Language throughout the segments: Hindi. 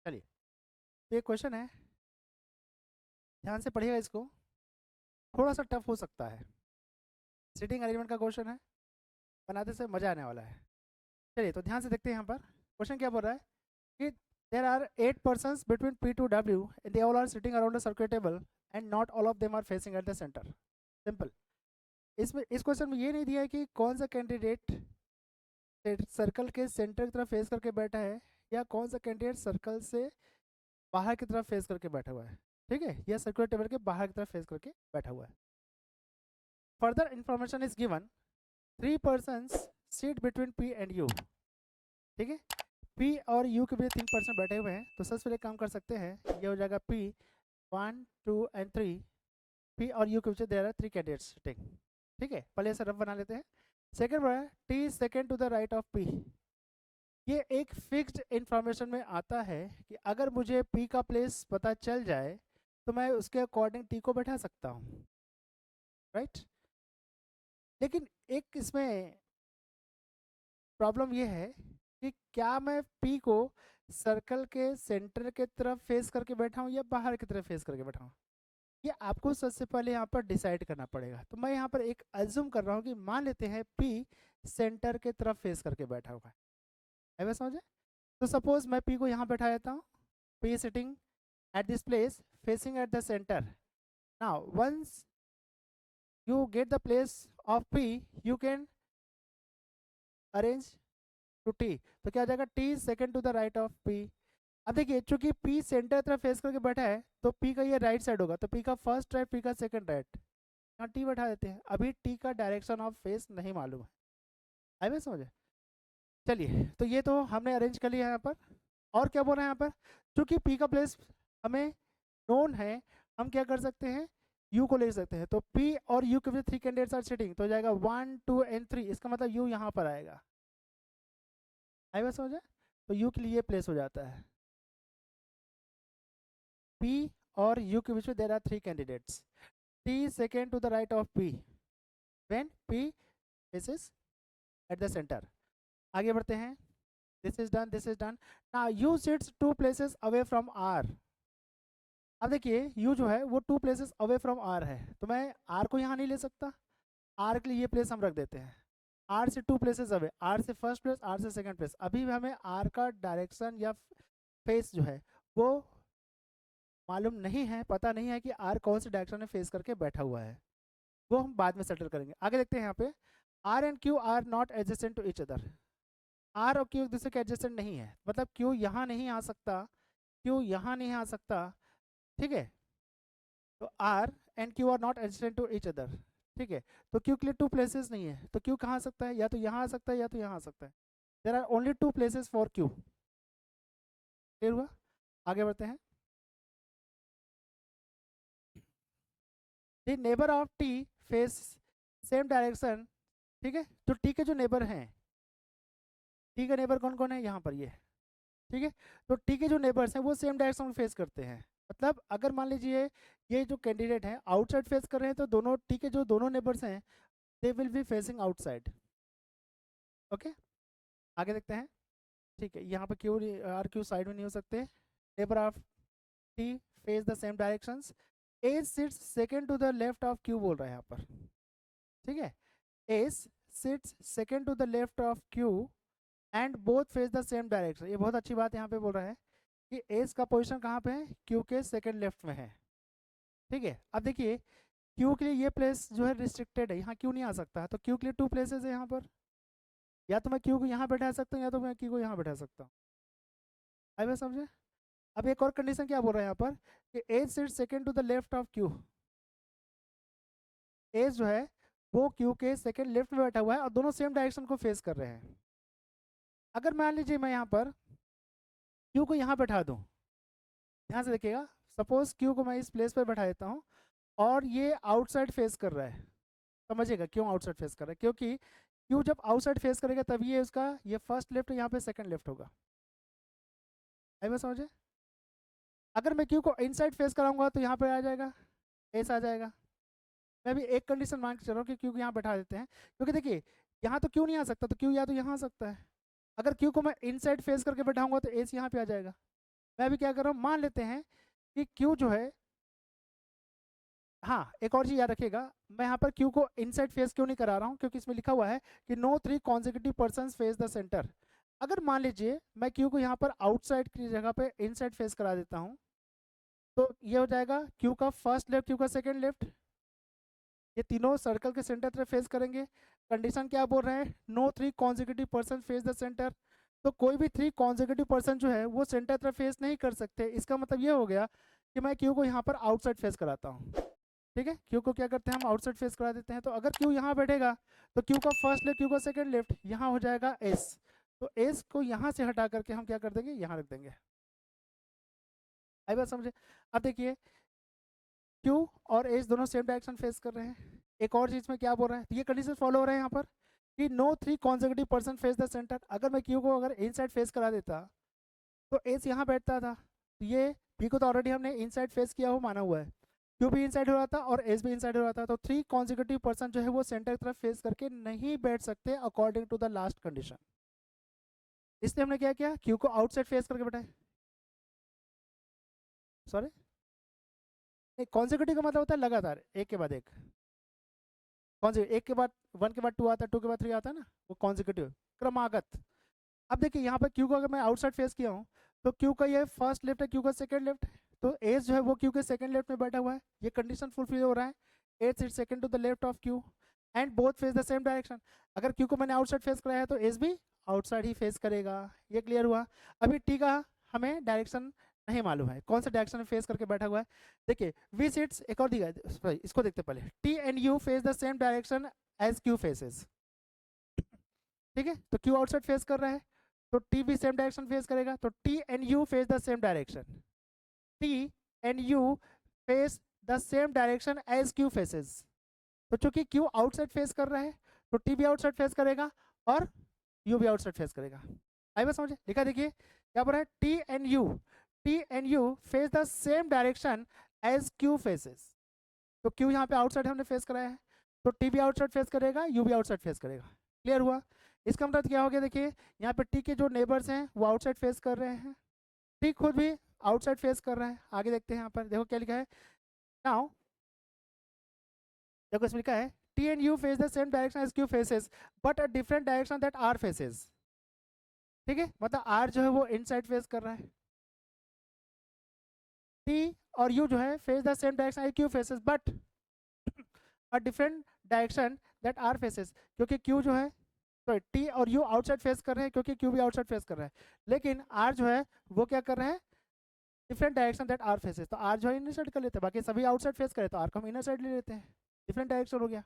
चलिए, तो ये क्वेश्चन है, ध्यान से पढ़िएगा इसको, थोड़ा सा टफ हो सकता है। सीटिंग अरेंजमेंट का क्वेश्चन है, बनाते से मजा आने वाला है। चलिए तो ध्यान से देखते हैं यहाँ पर क्वेश्चन क्या बोल रहा है कि there are 8 persons between P to W and they all are sitting around a circular table and not all of them are facing at the center. Simple. इसमें इस क्वेश्चन में ये नहीं दिया है कि कौन सा कैंडिडेट सर्कल के सेंटर की तरफ फेस करके बैठा है या कौन सा कैंडिडेट सर्कल से बाहर की तरफ फेस करके बैठा हुआ है, ठीक है, या सर्कुलर टेबल के बाहर की तरफ फेस करके बैठा हुआ है। Further information is given 3 persons seat between P and U, ठीक है, P और U के बीच 3 पर्सन बैठे हुए हैं। तो सबसे पहले काम कर सकते हैं, ये हो जाएगा P 1 2 एंड 3, P और U के बीच देयर आर 3 कैंडिडेट्स सिटिंग, ठीक है। पहले ऐसा रफ बना लेते हैं। सेकंड वर्ड है T second to the right of P। ये एक फिक्स्ड इंफॉर्मेशन में आता है कि अगर मुझे P का प्लेस पता चल जाए तो मैं उसके अकॉर्डिंग T को बैठा सकता हूँ, राइट। लेकिन एक इसमें प्रॉब्लम ये है कि क्या मैं P को सर्कल के सेंटर के तरफ फेस करके बैठा हूँ या बाहर की तरफ फेस करके बैठा हूँ, ये आपको सबसे पहले यहाँ पर डिसाइड करना पड़ेगा। तो मैं यहाँ पर एक अज्यूम कर रहा हूँ कि मान लेते हैं P सेंटर के तरफ फेस करके बैठा हुआ है, बस समझे। तो सपोज मैं P को यहाँ बैठा देता हूँ, P sitting at this place facing at the center. Now once you get the place of P you can arrange to T। तो क्या हो जाएगा T second to the right of P। अब देखिए चूंकि P सेंटर तरफ फेस करके बैठा है तो P का ये राइट साइड होगा, तो P का फर्स्ट राइट P का सेकंड राइट, यहाँ T बैठा देते हैं। अभी T का डायरेक्शन ऑफ फेस नहीं मालूम है, आई में समझे। चलिए तो ये तो हमने अरेंज कर लिया यहाँ पर। और क्या बोल रहे हैं यहाँ पर, चूंकि P का प्लेस हमें नोन है, हम क्या कर सकते हैं, U को ले सकते हैं। तो P और U के बीच 3 कैंडिडेट्स आर सिटिंग, तो हो जाएगा 1 2 एंड 3, इसका मतलब U यहाँ पर आएगा, आई बात समझे। तो U के लिए प्लेस हो जाता है, P और U के बीच में there are 3 candidates, T second to the right of P when P is at the centre. आगे बढ़ते हैं, this is done, this is done. Now U sits 2 places away from R। अब देखिए U जो है वो 2 places अवे फ्रॉम R है, तो मैं R को यहाँ नहीं ले सकता, R के लिए ये प्लेस हम रख देते हैं। R से 2 places अवे, R से फर्स्ट प्लेस, R से सेकंड प्लेस। अभी हमें R का डायरेक्शन या फेस जो है वो मालूम नहीं है, पता नहीं है कि R कौन से डायरेक्शन में फेस करके बैठा हुआ है, वो हम बाद में सेटल करेंगे। आगे देखते हैं यहाँ पे, R and Q are not adjacent to each other. R और Q एक दूसरे के एडजेसेंट नहीं है, मतलब Q यहाँ नहीं आ सकता, Q यहाँ नहीं आ सकता, ठीक है। तो R and Q are not adjacent to each other, ठीक है। तो Q के लिए 2 प्लेसेस नहीं है, तो Q कहाँ आ सकता है, या तो यहाँ आ सकता है या तो यहाँ आ सकता है। There are only 2 places for Q। Clear हुआ। आगे बढ़ते हैं। The neighbour of T face same direction, ठीक है। तो T के जो नेबर हैं, T का नेबर कौन कौन है यहाँ पर, ये, ठीक है। तो T के जो नेबर्स हैं वो सेम डायरेक्शन में फेस करते हैं। मतलब अगर मान लीजिए ये जो कैंडिडेट है आउटसाइड फेस कर रहे हैं तो दोनों T के जो दोनों नेबर्स हैं they will be facing outside, okay. आगे देखते हैं, ठीक है। यहाँ पर क्यू आर क्यू साइड में नहीं हो सकते। Neighbour of T face the same directions, S sits second to the left of Q बोल रहा है यहाँ पर, ठीक है। S sits second to the left of Q and both face the same direction. ये बहुत अच्छी बात यहाँ पे बोल रहा है कि एज का पोजीशन कहाँ पे है, Q के सेकंड लेफ्ट में है, ठीक है। अब देखिए Q के लिए ये प्लेस जो है रिस्ट्रिक्टेड है, यहाँ Q नहीं आ सकता है, तो Q के लिए 2 प्लेसेस है यहाँ पर, या तो मैं Q को यहाँ बैठा सकता हूँ या तो मैं Q को यहाँ बैठा सकता हूँ, आई बात समझे। अब एक और कंडीशन क्या बोल रहा है यहाँ पर कि S sit second to the left of Q। S जो है वो Q के सेकंड लेफ्ट में बैठा हुआ है और दोनों सेम डायरेक्शन को फेस कर रहे हैं। अगर मान लीजिए मैं यहाँ पर Q को यहाँ बैठा दूँ, ध्यान से देखिएगा, सपोज Q को मैं इस प्लेस पर बैठा देता हूँ और ये आउटसाइड फेस कर रहा है, समझिएगा क्यों आउटसाइड फेस कर रहा है, क्योंकि Q जब आउटसाइड फेस करेगा तभी ये उसका ये फर्स्ट लेफ्ट यहाँ पे सेकंड लेफ्ट होगा, आई बात समझे। अगर मैं Q को इनसाइड फेस कराऊंगा तो यहाँ पे आ जाएगा, एस आ जाएगा। मैं भी एक कंडीशन मान के चल रहा हूँ कि Q को यहाँ बैठा देते हैं, क्योंकि देखिए यहाँ तो Q नहीं आ सकता, तो Q या तो यहाँ आ सकता है। अगर Q को मैं इनसाइड फेस करके बैठाऊंगा तो एस यहाँ पे आ जाएगा, मैं अभी क्या कर रहा हूँ, मान लेते हैं कि क्यू जो है, हाँ एक और चीज़ याद रखिएगा, मैं यहाँ पर क्यू को इनसाइड फेस क्यों नहीं करा रहा हूँ, क्योंकि इसमें लिखा हुआ है कि no 3 consecutive person face the centre. अगर मान लीजिए मैं क्यू को यहाँ पर आउटसाइड की जगह पे इनसाइड फेस करा देता हूँ, तो ये हो जाएगा क्यू का फर्स्ट लेफ्ट, क्यू का सेकंड लेफ्ट, ये तीनों सर्कल के सेंटर तरफ फेस करेंगे। कंडीशन क्या बोल रहे हैं, no 3 consecutive person face the centre. तो कोई भी 3 कॉन्जिक्यूटिव पर्सन जो है वो सेंटर तरफ फेस नहीं कर सकते। इसका मतलब ये हो गया कि मैं क्यू को यहाँ पर आउटसाइड फेस कराता हूँ। ठीक है, क्यू को क्या करते हैं हम आउटसाइड फेस करा देते हैं। तो अगर क्यू यहाँ बैठेगा तो क्यू का फर्स्ट लेफ्ट, क्यू का सेकंड लेफ्ट, यहाँ हो जाएगा एस। तो एस को यहाँ से हटा करके हम क्या कर देंगे, यहाँ रख देंगे। आई बात समझे। अब देखिए क्यू और एस दोनों सेम डायरेक्शन फेस कर रहे हैं। एक और चीज़ में क्या बोल रहे हैं, तो ये कंडीशन फॉलो हो रहे हैं यहाँ पर कि no 3 consecutive person face the centre. अगर मैं क्यू को अगर इनसाइड फेस करा देता तो एस यहाँ बैठता था, तो ये पी को तो ऑलरेडी हमने इनसाइड फेस किया हो माना हुआ है, क्यू भी इनसाइड हो रहा था और एस भी इनसाइड हो रहा था। तो 3 कॉन्जिक्यूटिव पर्सन जो है वो सेंटर की तरफ फेस करके नहीं बैठ सकते according to the last condition. इसलिए हमने क्या किया, क्यू को आउटसाइड फेस करके बैठाए। सॉरी, नहीं कॉन्जिक्यूटिव का मतलब होता है लगातार एक के बाद एक। एक के बाद 1 के बाद 2 आता है, 2 के बाद 3 आता है ना, वो कॉन्जिक्यूटिव क्रमागत। अब देखिए यहाँ पर क्यू को अगर मैं आउटसाइड फेस किया हूँ तो क्यू का ये फर्स्ट लेफ्ट है, क्यू का सेकंड लेफ्ट, तो एस जो है वो क्यू के सेकंड लेफ्ट में बैठा हुआ है। ये कंडीशन फुलफिल हो रहा है, S is second to the left of Q and both face the same direction. अगर क्यू को मैंने आउटसाइड फेस कराया है तो एस भी आउटसाइड ही फेस करेगा। ये क्लियर हुआ। अभी टी का हमें डायरेक्शन नहीं मालूम है, कौन सा डायरेक्शन में फेस करके बैठा हुआ है। देखिए वी सीट्स एक और दिया है, इसको देखते पहले, T and U face the same direction as Q faces. ठीक है, तो क्यू आउटसाइड फेस कर रहा है तो टी भी सेम डायरेक्शन फेस करेगा, तो T and U face the same direction. T and U face the same direction as Q faces. तो चूंकि क्यू आउटसाइड फेस कर रहा है तो टी भी आउटसाइड फेस करेगा और यू भी आउटसाइड फेस करेगा। आई बात समझे, लिखा देखिए क्या बोल रहा है, T and U face the same direction as Q faces. तो क्यू यहाँ पे आउटसाइड हमने फेस कराया है, तो टी भी आउटसाइड फेस करेगा, यू भी आउटसाइड फेस करेगा। क्लियर हुआ। इसका मतलब क्या हो गया, देखिए यहाँ पे टी के जो नेबर्स हैं वो आउटसाइड फेस कर रहे हैं, टी खुद भी आउटसाइड फेस कर रहा है। आगे देखते हैं यहाँ पर, देखो क्या लिखा है नाउ, देखो इसमें लिखा है T and U face the same direction as Q faces but a different direction that R faces. ठीक है, मतलब आर जो है वो इनसाइड फेस कर रहा है, टी और यू जो है face the same direction as Q faces but a different direction that R faces. क्योंकि क्यू जो है, तो टी और यू आउटसाइड फेस कर रहे हैं क्योंकि क्यू भी आउटसाइड फेस कर रहा है, लेकिन आर जो है वो क्या कर रहे हैं, different direction that R faces. तो आर जो है इनर साइड कर लेते हैं, बाकी सभी आउटसाइड फेस करें तो आर को हम इनर साइड ले लेते हैं, डिफरेंट डायरेक्शन हो गया।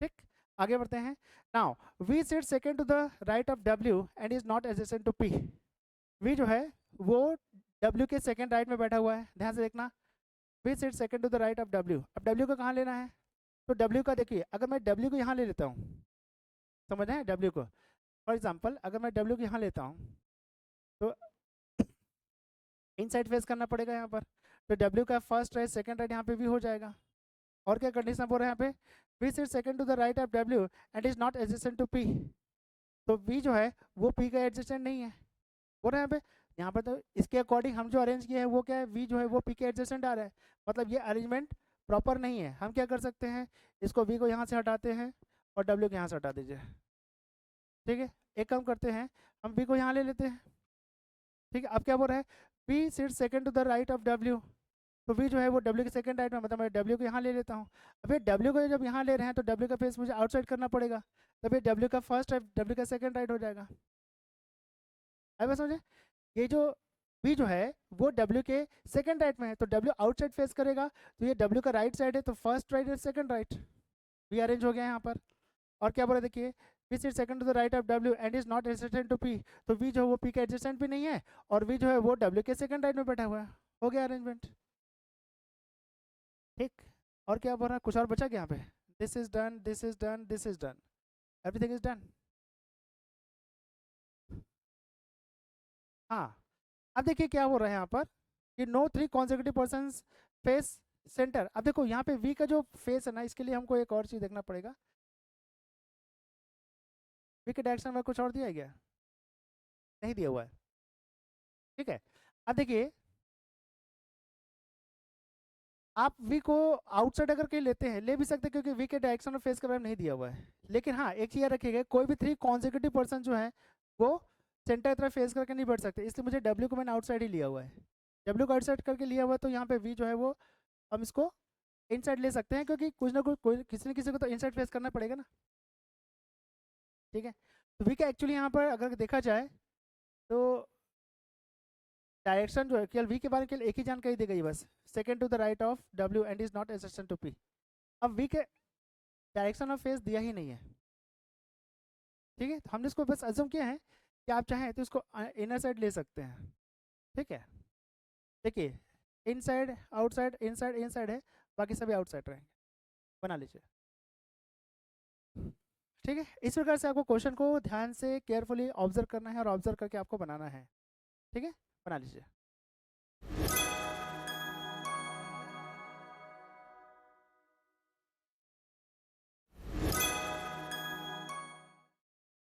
ठीक, आगे बढ़ते हैं। Now V sit second to the right of W and is not adjacent to P. V जो है वो डब्ल्यू के सेकंड राइट में बैठा हुआ है, ध्यान से देखना। V sit second to the right of W. अब डब्ल्यू को कहाँ लेना है, तो डब्ल्यू का देखिए, अगर मैं डब्ल्यू को यहाँ ले लेता हूँ, समझ रहे हैं डब्ल्यू को, फॉर एग्जाम्पल अगर मैं डब्ल्यू को यहाँ लेता हूँ तो इनसाइड फेस करना पड़ेगा यहाँ पर, तो डब्ल्यू का फर्स्ट राइट सेकंड राइट यहाँ पे भी हो जाएगा। और क्या कंडीशन बोल रहे हैं यहाँ पे, V sit second to the right of W and is not adjacent to P. तो वी जो है वो पी का एडजेसेंट नहीं है, बोल रहे हैं यहाँ पे तो इसके अकॉर्डिंग हम जो अरेंज किए हैं वो क्या है, वी जो है वो पी के एडजेसेंट आ रहा है, मतलब ये अरेंजमेंट प्रॉपर नहीं है। हम क्या कर सकते हैं, इसको वी को यहाँ से हटाते हैं और डब्ल्यू को यहाँ से हटा दीजिए। ठीक है, एक काम करते हैं, हम वी को यहाँ ले लेते हैं। ठीक है, अब क्या बोल रहा है, V sit second to the right of W. तो वी जो है वो डब्ल्यू के सेकंड राइट में, मतलब मैं डब्ल्यू को यहाँ ले लेता हूँ। अब ये डब्ल्यू को जब यहाँ ले रहे हैं तो डब्ल्यू का फेस मुझे आउटसाइड करना पड़ेगा, तब ये डब्ल्यू का फर्स्ट राइट डब्ल्यू का सेकंड राइट हो जाएगा। आई बात समझे, ये जो वी जो है वो डब्ल्यू के सेकंड राइट में है तो डब्ल्यू आउटसाइड फेस करेगा, तो ये डब्ल्यू का राइट साइड है तो फर्स्ट राइट है सेकंड राइट, वी अरेंज हो गया यहाँ पर। और क्या बोला देखिए, V sit second to the right of W and is not adjacent to P. तो वी जो है वो पी का एडजेसेंट भी नहीं है और वी जो है वो डब्ल्यू के सेकंड राइट में बैठा हुआ है, हो गया अरेंजमेंट। ठीक, और क्या बोल रहा है, कुछ और बचा क्या यहाँ पे, this is done, this is done, this is done, everything is done. हाँ, अब देखिए क्या हो रहा है यहाँ पर कि no 3 consecutive persons face center. अब देखो यहाँ पे वी का जो फेस है ना, इसके लिए हमको एक और चीज़ देखना पड़ेगा, वी के डायरेक्शन में कुछ और दिया है क्या, नहीं दिया हुआ है। ठीक है, अब देखिए आप वी को आउटसाइड अगर कहीं लेते हैं, ले भी सकते हैं, क्योंकि वी के डायरेक्शन ऑफ फेस का नहीं दिया हुआ है। लेकिन हाँ, एक चीज़ रखिएगा, कोई भी 3 कॉन्जिक्यूटिव पर्सन जो है वो सेंटर की तरफ फेस करके नहीं बढ़ सकते, इसलिए मुझे डब्ल्यू को मैंने आउटसाइड ही लिया हुआ है। डब्ल्यू को आउटसाइड करके लिया हुआ है, तो यहाँ पे वी जो है वो हम इसको इनसाइड ले सकते हैं, क्योंकि कुछ ना कुछ किसी न किसी को तो इनसाइड फेस करना पड़ेगा ना। ठीक है, तो वी का एक्चुअली यहाँ पर अगर देखा जाए तो डायरेक्शन जो है केवल वी के बारे में केवल एक ही जानकारी दी गई बस, second to the right of W and is not adjacent to P. अब वी के डायरेक्शन ऑफ फेस दिया ही नहीं है। ठीक है, तो हमने इसको बस अज्यूम किया है कि आप चाहें तो इसको इनर साइड ले सकते हैं। ठीक है, देखिए इनसाइड आउटसाइड इनसाइड इनसाइड है, बाकी सभी आउटसाइड रहेंगे, बना लीजिए। ठीक है, इस प्रकार से आपको क्वेश्चन को ध्यान से केयरफुली ऑब्जर्व करना है और ऑब्जर्व करके आपको बनाना है। ठीक है, बना लीजिए।